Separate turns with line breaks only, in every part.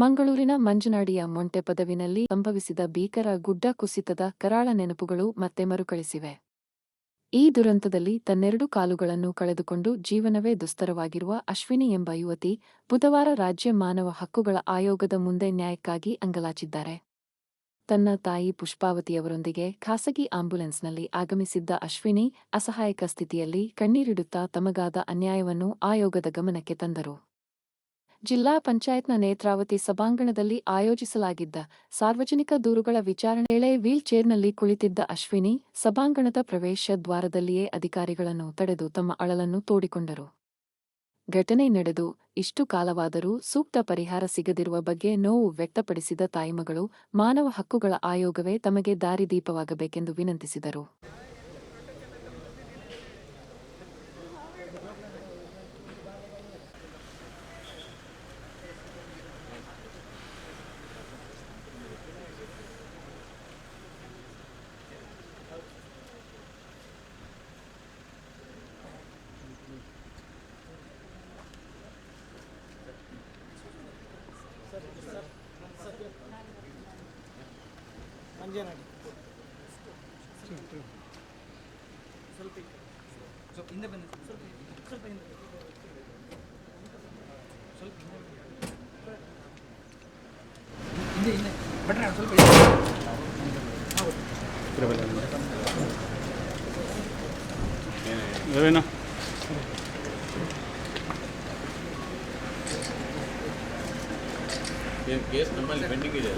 ಮಂಗಳೂರಿನ ಮಂಜನಾಡಿಯ ಮೊಂಟೆ ಪದವಿನಲ್ಲಿ ಸಂಭವಿಸಿದ ಭೀಕರ ಗುಡ್ಡ ಕುಸಿತದ ಕರಾಳ ನೆನಪುಗಳು ಮತ್ತೆ ಮರುಕಳಿಸಿವೆ. ಈ ದುರಂತದಲ್ಲಿ ತನ್ನೆರಡು ಕಾಲುಗಳನ್ನು ಕಳೆದುಕೊಂಡು ಜೀವನವೇ ದುಸ್ತರವಾಗಿರುವ ಅಶ್ವಿನಿ ಎಂಬ ಯುವತಿ ಬುಧವಾರ ರಾಜ್ಯ ಮಾನವ ಹಕ್ಕುಗಳ ಆಯೋಗದ ಮುಂದೆ ನ್ಯಾಯಕ್ಕಾಗಿ ಅಂಗಲಾಚಿದ್ದಾರೆ. ತನ್ನ ತಾಯಿ ಪುಷ್ಪಾವತಿಯವರೊಂದಿಗೆ ಖಾಸಗಿ ಆಂಬ್ಯುಲೆನ್ಸ್ನಲ್ಲಿ ಆಗಮಿಸಿದ್ದ ಅಶ್ವಿನಿ ಅಸಹಾಯಕ ಸ್ಥಿತಿಯಲ್ಲಿ ಕಣ್ಣೀರಿಡುತ್ತಾ ತಮಗಾದ ಅನ್ಯಾಯವನ್ನು ಆಯೋಗದ ಗಮನಕ್ಕೆ ತಂದರು. ಜಿಲ್ಲಾ ಪಂಚಾಯತ್ನ ನೇತ್ರಾವತಿ ಸಭಾಂಗಣದಲ್ಲಿ ಆಯೋಜಿಸಲಾಗಿದ್ದ ಸಾರ್ವಜನಿಕ ದೂರುಗಳ ವಿಚಾರಣೆ ವೇಳೆ ವೀಲ್ ಚೇರ್ನಲ್ಲಿ ಕುಳಿತಿದ್ದ ಅಶ್ವಿನಿ ಸಭಾಂಗಣದ ಪ್ರವೇಶ ದ್ವಾರದಲ್ಲಿಯೇ ಅಧಿಕಾರಿಗಳನ್ನು ತಡೆದು ತಮ್ಮ ಅಳಲನ್ನು ತೋಡಿಕೊಂಡರು. ಘಟನೆ ನಡೆದು ಇಷ್ಟು ಕಾಲವಾದರೂ ಸೂಕ್ತ ಪರಿಹಾರ ಸಿಗದಿರುವ ಬಗ್ಗೆ ನೋವು ವ್ಯಕ್ತಪಡಿಸಿದ ತಾಯಿಮಗಳು ಮಾನವ ಹಕ್ಕುಗಳ ಆಯೋಗವೇ ತಮಗೆ ದಾರಿದೀಪವಾಗಬೇಕೆಂದು ವಿನಂತಿಸಿದರು.
ಕೇಸ್ ನಮ್ಮಲ್ಲಿ ಪೆಂಡಿಂಗ್ ಇದೆ.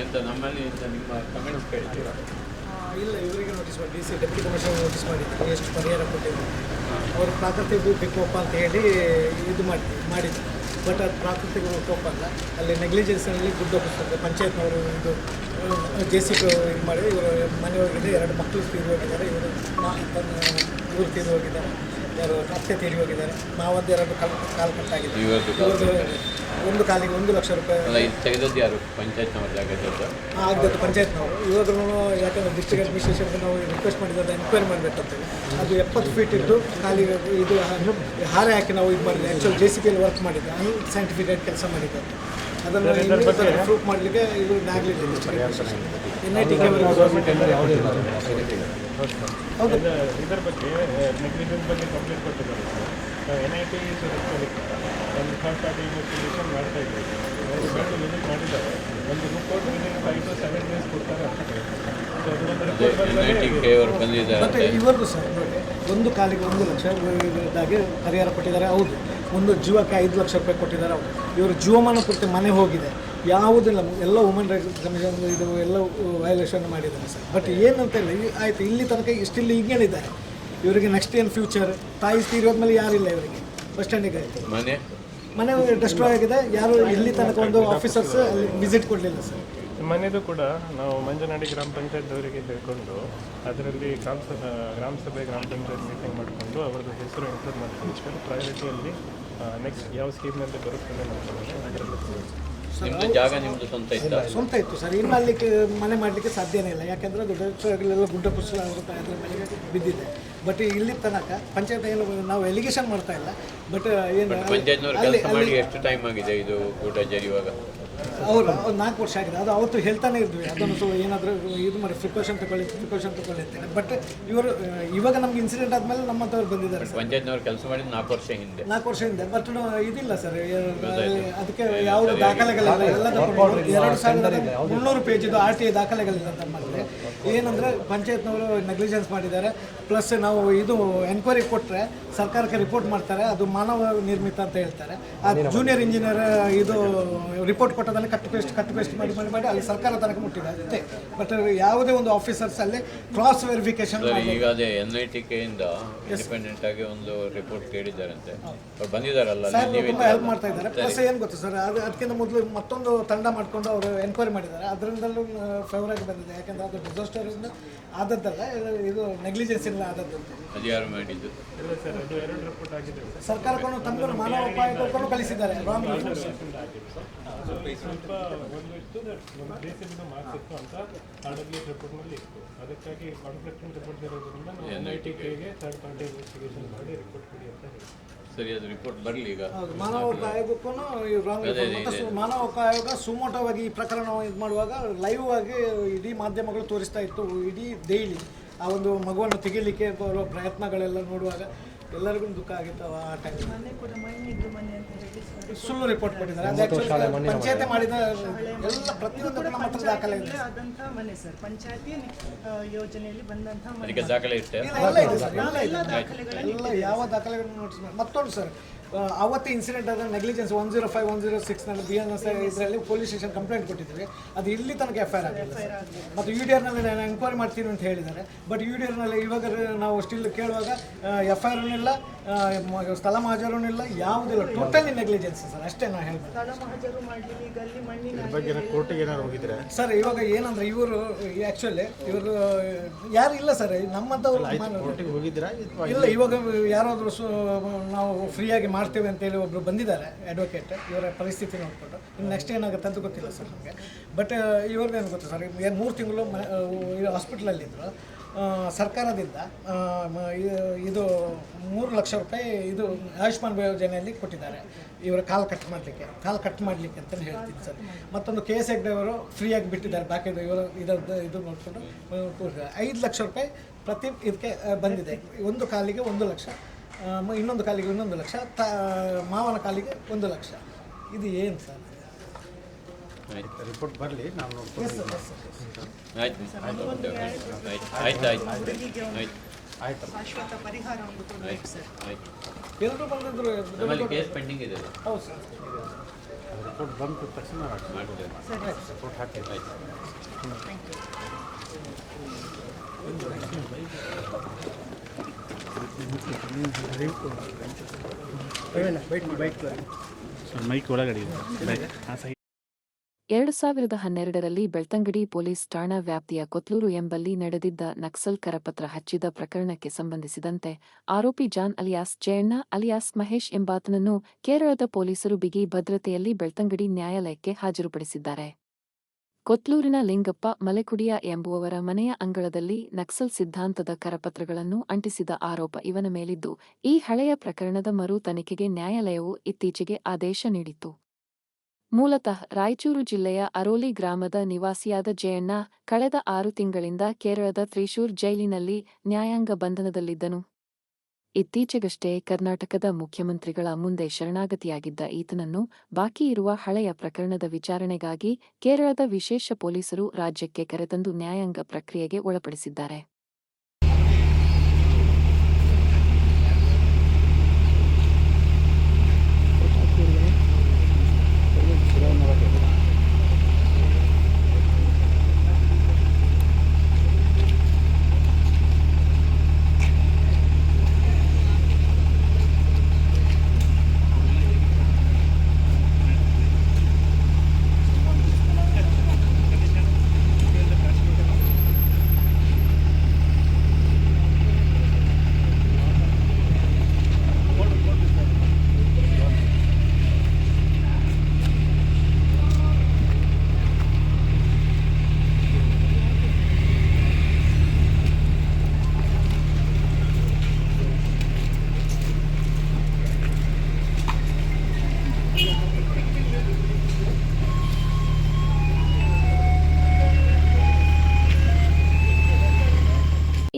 ಎಂತ ನಮ್ಮಲ್ಲಿ ನಿಮ್ಮ ಕಮೆಂಟ್ಸ್ ಕೇಳ್ತೀರಾ?
ಇಲ್ಲ, ಇವರಿಗೆ ನೋಟಿಸ್ ಮಾಡಿ DC ಡೆಪ್ಟಿ ಕಮಿಷನರ್ ನೋಟಿಸ್ ಮಾಡಿದ್ರು. ಎಷ್ಟು ಪರಿಹಾರ ಕೊಟ್ಟಿದ್ರು ಅವರು ಪ್ರಾಕೃತಿಕ ವಿಕೋಪ ಅಂತ ಹೇಳಿ ಇದು ಮಾಡಿದ್ರು. ಬಟ್ ಅದು ಪ್ರಾಕೃತಿಕ ವಿಕೋಪ ಅಲ್ಲ, ಅಲ್ಲಿ ನೆಗ್ಲಿಜೆನ್ಸ್ನಲ್ಲಿ ಗುಡ್ಡ ಕುಸಿತದೆ. ಪಂಚಾಯತ್ನವರು ಇದು JCB ಇದು ಮಾಡಿ ಇವರು ಮನೆ ಹೋಗಿದೆ, 2 ಮಕ್ಕಳು ತೀರಿ ಹೋಗಿದ್ದಾರೆ, ಇವರು ತೀರಿ ಹೋಗಿದ್ದಾರೆ, ಯಾರು ಅತ್ತೆ ತೀರಿ ಹೋಗಿದ್ದಾರೆ. ನಾವೊಂದು 2 ಕಾಲು ಕಟ್ಟಾಗಿದೆ. ಒಂದು ಕಾಲಿಗೆ 1 ಲಕ್ಷ ರೂಪಾಯಿ
ತೆಗೆದದ್ದು ಯಾರು? ಪಂಚಾಯತ್ನವ್ರು
ಆಗದ್ದು ಪಂಚಾಯತ್ನವರು. ಇವಾಗೂ ಯಾಕಂದರೆ ಡಿಸ್ಟ್ರಿಕ್ಟ್ ಅಡ್ಮಿನಿಸ್ಟ್ರೇಷನ್ಗೆ ನಾವು ರಿಕ್ವೆಸ್ಟ್ ಮಾಡಿದ್ರೆ ಎನ್ಕ್ವೈರಿ ಮಾಡಬೇಕಂತೇಳಿ ಅದು 70 ಫೀಟ್ ಇದ್ದು ಕಾಲಿಗೆ ಇದು ಹಾರೆ ಹಾಕಿ ನಾವು ಇದು ಮಾಡಿದ್ದೆ. ಆ್ಯಕ್ಚುಲಿ JCBಯಲ್ಲಿ ವರ್ಕ್ ಮಾಡಿದ್ದೆ, ಸೈಂಟಿಫಿಕ್ ಕೆಲಸ ಮಾಡಿದ್ದೆ. ಅದನ್ನು ಪ್ರೂಫ್ ಮಾಡಲಿಕ್ಕೆ ಇದು NIT
ಹೌದು. ಇದರ ಬಗ್ಗೆ ನೆಗ್ಲಿಜೆನ್ಸ್ ಬಗ್ಗೆ ಕಂಪ್ಲೇಂಟ್ ಕೊಟ್ಟಿದ್ದಾರೆ. NIT ಒಂದು ಥರ್ಡ್ ಪಾರ್ಟಿ ಇನ್ವೆಸ್ಟಿಗೇಷನ್ ಮಾಡ್ತಾ ಇದ್ದೀವಿ. ಅವರು ಬಂದು ವಿಸಿಟ್ ಮಾಡಿದ್ದಾರೆ. ಒಂದು ರಿಪೋರ್ಟ್ ವಿದಿನ್ 5 to 7 days ಕೊಡ್ತಾರೆ ಅಷ್ಟೇ. ಸೊ ಅದೊಂದು ರಿಪೋರ್ಟ್
ಬಂದಿದೆ. ಇವ್ರದ್ದು ಸರ್ ಒಂದು ಕಾಲಿಗೆ 1 ಲಕ್ಷ ಇದಾಗಿ ಪರಿಹಾರ ಕೊಟ್ಟಿದ್ದಾರೆ. ಹೌದು. ಒಂದು ಜೀವಕ್ಕೆ 5 ಲಕ್ಷ ರೂಪಾಯಿ ಕೊಟ್ಟಿದ್ದಾರೆ. ಅವರು ಇವರು ಜೀವಮಾನ ಪೂರ್ತಿ ಮನೆ ಹೋಗಿದೆ, ಯಾವುದಿಲ್ಲ, ಎಲ್ಲ ವುಮನ್ ರೈಟ್ಸ್ ಕಮಿಷನ್ ಇದು ಎಲ್ಲ ವೈಲೇಷನ್ ಮಾಡಿದ್ದಾರೆ ಸರ್. ಬಟ್ ಏನಂತ ಇಲ್ಲ, ಆಯಿತು ಇಲ್ಲಿ ತನಕ ಇಷ್ಟಿಲ್ಲಿ ಈಗೇನಿದ್ದಾರೆ. ಇವರಿಗೆ ನೆಕ್ಸ್ಟ್ ಏನು ಫ್ಯೂಚರ್? ತಾಯಿ ತೀರೋದ್ಮೇಲೆ ಯಾರಿಲ್ಲ ಇವರಿಗೆ. ಬಸ್ ಸ್ಟ್ಯಾಂಡಿಗೆ ಆಯಿತು, ಮನೆ ಡೆಸ್ಟ್ರಾಯ್ ಆಗಿದೆ. ಯಾರು ಇಲ್ಲಿ ತನಕ ಒಂದು ಆಫೀಸರ್ಸ್ ಅಲ್ಲಿ ವಿಸಿಟ್ ಕೊಡಲಿಲ್ಲ ಸರ್.
ಮನೆಯದು ಕೂಡ ನಾವು ಮಂಜನಾಡಿ ಗ್ರಾಮ ಪಂಚಾಯತ್ವರಿಗೆ ಹೇಳ್ಕೊಂಡು ಅದರಲ್ಲಿ ಗ್ರಾಮ ಸಭೆ ಗ್ರಾಮ ಪಂಚಾಯತ್ ಮೀಟಿಂಗ್ ಮಾಡಿಕೊಂಡು ಅವರದ್ದು ಹೆಸರು ಎಂಟ್ರ್ ಮಾಡ್ಕೊಂಡು ಪ್ರಯಾರಿಟಿಯಲ್ಲಿ ನೆಕ್ಸ್ಟ್ ಯಾವ ಸ್ಕೀಮ್ನಲ್ಲಿ ಬರುತ್ತದೆ
ಜಾಗ ನಿಮ್ಮದು ಸ್ವಂತ
ಇತ್ತು ಸರ್. ಇನ್ನು ಅಲ್ಲಿ ಮನೆ ಮಾಡಲಿಕ್ಕೆ ಸಾಧ್ಯನೇ ಇಲ್ಲ, ಯಾಕೆಂದರೆ ಅದು ಡೆಸ್ಟ್ರಾಯ್ಗಳೆಲ್ಲ ಗುಡ್ಡ ಕುಸಿತ ಆಗುತ್ತೆ, ಅದರ ಮೇಲೆ ಬಿದ್ದಿದೆ. ಬಟ್ ಇಲ್ಲಿ ತನಕ ಪಂಚಾಯತ್ ಏನು ನಾವು ಎಲಿಗೇಷನ್ ಮಾಡ್ತಾ ಇಲ್ಲ. ಬಟ್ ಏನು
ಪಂಚಾಯತ್ನವರು ಎಷ್ಟು ಟೈಮ್ ಆಗಿದೆ ಇದು ಗುಡ್ಡ ಜರಿಯುವಾಗ?
ಅವರು 4 ವರ್ಷ ಆಗಿದೆ. ಅದು ಅವತ್ತು ಹೇಳ್ತಾನೆ ಇದ್ವಿ, ಅದನ್ನು ಸ್ವಲ್ಪ ಏನಾದರೂ ಇದು ಮಾಡಿ ಪ್ರಿಕಾಷನ್ ತಗೊಳ್ಳಿರ್ತೇನೆ. ಬಟ್ ಇವಾಗ ನಮ್ಗೆ ಇನ್ಸಿಡೆಂಟ್ ಆದಮೇಲೆ ನಮ್ಮಂಥವ್ರು ಬಂದಿದ್ದಾರೆ ಸರ್.
ಪಂಚಾಯತ್ನವ್ರು ಕೆಲಸ ಮಾಡಿ 4 ವರ್ಷ ಹಿಂದೆ. ಬಟ್ ಇದಿಲ್ಲ ಸರ್, ಅದಕ್ಕೆ ಯಾವುದೇ ದಾಖಲೆಗಳಿಲ್ಲ. ಎಲ್ಲ 2300 ಪೇಜಿದು RTI ದಾಖಲೆಗಳಿಲ್ಲ ನಮ್ಮಲ್ಲಿ. ಏನಂದರೆ ಪಂಚಾಯತ್ನವರು ನೆಗ್ಲಿಜೆನ್ಸ್ ಮಾಡಿದ್ದಾರೆ. ಪ್ಲಸ್ ನಾವು ಇದು ಎನ್ಕ್ವೈರಿ ಕೊಟ್ಟರೆ ಸರ್ಕಾರಕ್ಕೆ ರಿಪೋರ್ಟ್ ಮಾಡ್ತಾರೆ, ಅದು ಮಾನವ ನಿರ್ಮಿತ ಅಂತ ಹೇಳ್ತಾರೆ. ಆ ಜೂನಿಯರ್ ಇಂಜಿನಿಯರ್ ಇದು ರಿಪೋರ್ಟ್ ಕೊಟ್ಟೋದನ್ನು ಕಟ್ ಪೇಸ್ಟ್ ಮಾಡಿ ಅಲ್ಲಿ ಸರ್ಕಾರ ತನಕ ಮುಟ್ಟಿದೆ ಅಷ್ಟೇ. ಬಟ್ ಯಾವುದೇ ಒಂದು ಆಫೀಸರ್ಸ್ ಅಲ್ಲಿ ಕ್ರಾಸ್ ವೆರಿಫಿಕೇಶನ್ ಈಗ ಅದೇ NIT ಇಂದ ಇಂಡಿಪೆಂಡೆಂಟ್ ಆಗಿ ಒಂದು ರಿಪೋರ್ಟ್ ಕೇಳಿದ್ದಾರಂತೆ, ಬಂದಿದ್ದಾರಲ್ಲ,
ತುಂಬ ಹೆಲ್ಪ್ ಮಾಡ್ತಾ ಇದ್ದಾರೆ. ಪ್ಲಸ್ ಏನು ಗೊತ್ತು ಸರ್, ಅದಕ್ಕಿಂತ ಮೊದಲು ಮತ್ತೊಂದು ತಂಡ ಮಾಡಿಕೊಂಡು ಅವರು ಎನ್ಕ್ವೈರಿ ಮಾಡಿದ್ದಾರೆ. ಅದರಿಂದಲೂ ಫೇವರ್ ಆಗಿ ಬಂದಿದೆ. ಯಾಕಂದರೆ ಅದು ಡಿಸಾಸ್ಟರ್ ಆದದ್ದಲ್ಲ, ಇದು ನೆಗ್ಲಿಜೆನ್ಸ್ ಇಲ್ಲ ಆದದ್ದು.
ಅದು ಯಾರು ಮಾಡಿದ್ದು?
ರಿಪೋರ್ಟ್ ಆಗಿದೆ.
ಸರ್ಕಾರಕ್ಕೂ ತಮ್ಮ ಮಾನವ ಅಪಾಯಕ್ಕೂ ಕಳಿಸಿದ್ದಾರೆ.
ಸ್ವಲ್ಪ ಒಂದು ಇತ್ತು ಒಂದು ಬೇಸಿಕ್ದು ಮಾರ್ಕ್ಸ್ ಇತ್ತು ಅಂತ RWS ರಿಪೋರ್ಟ್ನಲ್ಲಿ ಇತ್ತು. ಅದಕ್ಕಾಗಿ ಕಾನ್ಫ್ಲಿಕ್ಟಿಂಗ್ ರಿಪೋರ್ಟ್ ಇರೋದ್ರಿಂದ ನಾವು NITKಗೆ ಥರ್ಡ್ ಪಾರ್ಟಿ ಇನ್ವೆಸ್ಟಿಗೇಷನ್ ಮಾಡಿ ರಿಪೋರ್ಟ್ ಕೊಡಿ ಅಂತ ಹೇಳಿ.
ಸರಿ, ಅದು ರಿಪೋರ್ಟ್ ಬರಲಿ ಈಗ.
ಹೌದು, ಮಾನವ ಹಕ್ಕು ಆಯೋಗಕ್ಕೂ ಮಾನವ ಹಕ್ಕು ಆಯೋಗ ಸುಮೋಟವಾಗಿ ಈ ಪ್ರಕರಣ ಇದು ಮಾಡುವಾಗ ಲೈವ್ ಆಗಿ ಇಡೀ ಮಾಧ್ಯಮಗಳು ತೋರಿಸ್ತಾ ಇತ್ತು. ಇಡೀ ಡೈಲಿ ಆ ಒಂದು ಮಗುವನ್ನು ತೆಗಿಲಿಕ್ಕೆ ಬರೋ ಪ್ರಯತ್ನಗಳೆಲ್ಲ ನೋಡುವಾಗ ಎಲ್ಲರಿಗೂ ದುಃಖ ಆಗಿತ್ತು. ಆ ಟೈಮ್ ಸುಳ್ಳು ರಿಪೋರ್ಟ್ ಕೊಟ್ಟಿದ್ದಾರೆ. ಅದು ಆ್ಯಕ್ಚುಲಿ ಪಂಚಾಯತಿ ಮಾಡಿದ ಎಲ್ಲ ಪ್ರತಿಯೊಂದು ನಮ್ಮ ಹತ್ರ ದಾಖಲೆ ಇದೆ.
ಮನೆ ಸರ್, ಪಂಚಾಯತಿ ಯೋಜನೆಯಲ್ಲಿ ಬಂದಂತಹ ಮನೆ.
ಅದಕ್ಕೆ ದಾಖಲೆ ಇಟ್ಟೆ.
ಎಲ್ಲ ಇದೆ ಸರ್, ಎಲ್ಲ ಯಾವ ದಾಖಲೆಗಳನ್ನು ನೋಟಿಸ್ ಮಾಡಿ. ಮತ್ತೊಂದು ಸರ್, ಅವತ್ತು ಇನ್ಸಿಡೆಂಟ್ ಆದ ನೆಗ್ಲಿಜೆನ್ಸ್ 105, 106 ನಲ್ಲಿ BNS ಇದರಲ್ಲಿ ಪೊಲೀಸ್ ಸ್ಟೇಷನ್ ಕಂಪ್ಲೇಂಟ್ ಕೊಟ್ಟಿದ್ವಿ. ಅದು ಇಲ್ಲಿ ತನಕ FIR ಆಗಿಲ್ಲ ಸರ್. ಮತ್ತು UDRನಲ್ಲಿ ನಾನು ಎಂಕ್ವೈರಿ ಮಾಡ್ತೀನಿ ಅಂತ ಹೇಳಿದ್ದಾರೆ. ಬಟ್ UDRನಲ್ಲಿ ಇವಾಗ ನಾವು ಸ್ಟಿಲ್ ಕೇಳುವಾಗ FIR ಇಲ್ಲ, ಸ್ಥಳ ಮಹಾಜರೂ ಇಲ್ಲ, ಯಾವುದಿಲ್ಲ. ಟೋಟಲಿ ನೆಗ್ಲಿಜೆನ್ಸ್ ಸರ್, ಅಷ್ಟೇ ನಾನು ಹೇಳ್ಬೋದು.
ಸ್ಥಳ ಮಹಜರು ಮಾಡಲಿ, ಗಲ್ಲಿ ಮಣ್ಣಿನ
ಕೋರ್ಟಿಗೆ ಏನಾದ್ರು ಹೋಗಿದ್ರೆ
ಸರ್ ಇವಾಗ ಏನಂದ್ರೆ ಇವರು ಆ್ಯಕ್ಚುಲಿ ಇವರು ಯಾರು ಇಲ್ಲ ಸರ್, ನಮ್ಮಂಥವ್ರು
ಹೋಗಿದ್ದೀರಾ?
ಇಲ್ಲ. ಇವಾಗ ಯಾರಾದರೂ ನಾವು ಫ್ರೀಯಾಗಿ ಮಾಡ್ತೇವೆ ಅಂತೇಳಿ ಒಬ್ಬರು ಬಂದಿದ್ದಾರೆ ಅಡ್ವೊಕೇಟ್. ಇವರ ಪರಿಸ್ಥಿತಿ ನೋಡಿಕೊಂಡು ಇನ್ನು ನೆಕ್ಸ್ಟ್ ಏನಾಗುತ್ತೆ ಅಂತ ಗೊತ್ತಿಲ್ಲ ಸರ್ ನಮಗೆ. ಬಟ್ ಇವ್ರದ್ದು ಏನು ಗೊತ್ತಾ ಸರ್, 3 ತಿಂಗಳು ಹಾಸ್ಪಿಟ್ಲಲ್ಲಿದ್ದರು. ಸರ್ಕಾರದಿಂದ ಇದು 3 ಲಕ್ಷ ರೂಪಾಯಿ ಇದು ಆಯುಷ್ಮಾನ್ ಯೋಜನೆಯಲ್ಲಿ ಕೊಟ್ಟಿದ್ದಾರೆ. ಇವರ ಕಾಲು ಕಟ್ ಮಾಡಲಿಕ್ಕೆ ಅಂತಲೇ ಹೇಳ್ತೀನಿ ಸರ್. ಮತ್ತೊಂದು KS ಹೆಗ್ಡೆ ಅವರು ಫ್ರೀಯಾಗಿ ಬಿಟ್ಟಿದ್ದಾರೆ. ಬಾಕಿ ಇದು ನೋಡಿಕೊಂಡು 5 ಲಕ್ಷ ರೂಪಾಯಿ ಪ್ರತಿ ಇದಕ್ಕೆ ಬಂದಿದೆ. ಒಂದು ಕಾಲಿಗೆ 1 ಲಕ್ಷ, ಇನ್ನೊಂದು ಕಾಲಿಗೆ 1 ಲಕ್ಷ, ಮಾವನ ಕಾಲಿಗೆ 1 ಲಕ್ಷ. ಇದು ಏನು ಸರ್?
ರಿಪೋರ್ಟ್ ಬರಲಿ, ನಾವು
ಆಯ್ತು.
ಶಾಶ್ವತ ಪರಿಹಾರ ಒಂದು ಕೊಡಬೇಕು ಸರ್.
ಎಲ್ಲರೂ ಬಂದಿದ್ರು.
ನಮ್ಮಲ್ಲಿ ಕೇಸ್ ಪೆಂಡಿಂಗ್ ಇದೆ.
ಹೌದು ಸರ್.
ರಿಪೋರ್ಟ್ ಬಂದ ತಕ್ಷಣ
ಮಾಡ್ತೇವೆ.
ರಿಪೋರ್ಟ್ ಹಾಕಿ.
ಮೈಕ್ ಒಳಗಡೆ
2012ರಲ್ಲಿ ಬೆಳ್ತಂಗಡಿ ಪೊಲೀಸ್ ಠಾಣಾ ವ್ಯಾಪ್ತಿಯ ಕೊತ್ಲೂರು ಎಂಬಲ್ಲಿ ನಡೆದಿದ್ದ ನಕ್ಸಲ್ ಕರಪತ್ರ ಹಚ್ಚಿದ ಪ್ರಕರಣಕ್ಕೆ ಸಂಬಂಧಿಸಿದಂತೆ ಆರೋಪಿ John alias Jayanna alias Mahesh ಎಂಬಾತನನ್ನು ಕೇರಳದ ಪೊಲೀಸರು ಬಿಗಿ ಭದ್ರತೆಯಲ್ಲಿ ಬೆಳ್ತಂಗಡಿ ನ್ಯಾಯಾಲಯಕ್ಕೆ ಹಾಜರುಪಡಿಸಿದ್ದಾರೆ. ಕೊತ್ಲೂರಿನ ಲಿಂಗಪ್ಪ ಮಲೆಕುಡಿಯ ಎಂಬುವವರ ಮನೆಯ ಅಂಗಳದಲ್ಲಿ ನಕ್ಸಲ್ ಸಿದ್ಧಾಂತದ ಕರಪತ್ರಗಳನ್ನು ಅಂಟಿಸಿದ ಆರೋಪ ಇವನ ಮೇಲಿದ್ದು, ಈ ಹಳೆಯ ಪ್ರಕರಣದ ಮರು ತನಿಖೆಗೆ ನ್ಯಾಯಾಲಯವು ಇತ್ತೀಚೆಗೆ ಆದೇಶ ನೀಡಿತ್ತು. ಮೂಲತಃ ರಾಯಚೂರು ಜಿಲ್ಲೆಯ ಅರೋಲಿ ಗ್ರಾಮದ ನಿವಾಸಿಯಾದ ಜಯಣ್ಣ ಕಳೆದ 6 ತಿಂಗಳಿಂದ ಕೇರಳದ ತ್ರಿಶೂರ್ ಜೈಲಿನಲ್ಲಿ ನ್ಯಾಯಾಂಗ ಬಂಧನದಲ್ಲಿದ್ದನು. ಇತ್ತೀಚೆಗಷ್ಟೇ ಕರ್ನಾಟಕದ ಮುಖ್ಯಮಂತ್ರಿಗಳ ಮುಂದೆ ಶರಣಾಗತಿಯಾಗಿದ್ದ ಈತನನ್ನು ಬಾಕಿ ಇರುವ ಹಳೆಯ ಪ್ರಕರಣದ ವಿಚಾರಣೆಗಾಗಿ ಕೇರಳದ ವಿಶೇಷ ಪೊಲೀಸರು ರಾಜ್ಯಕ್ಕೆ ಕರೆತಂದು ನ್ಯಾಯಾಂಗ ಪ್ರಕ್ರಿಯೆಗೆ ಒಳಪಡಿಸಿದ್ದಾರೆ.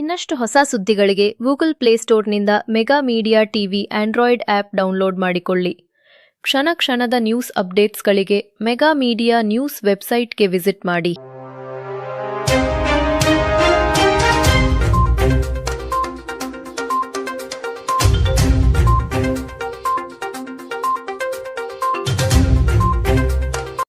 ಇನ್ನಷ್ಟು ಹೊಸ ಸುದ್ದಿಗಳಿಗೆ ಗೂಗಲ್ ಪ್ಲೇಸ್ಟೋರ್ನಿಂದ mega media TV android app download ಮಾಡಿಕೊಳ್ಳಿ. ಕ್ಷಣ ಕ್ಷಣದ ನ್ಯೂಸ್ ಅಪ್ಡೇಟ್ಸ್ಗಳಿಗೆ ಮೆಗಾ ಮೀಡಿಯಾ ನ್ಯೂಸ್ ವೆಬ್ಸೈಟ್ಗೆ ವಿಸಿಟ್ ಮಾಡಿ.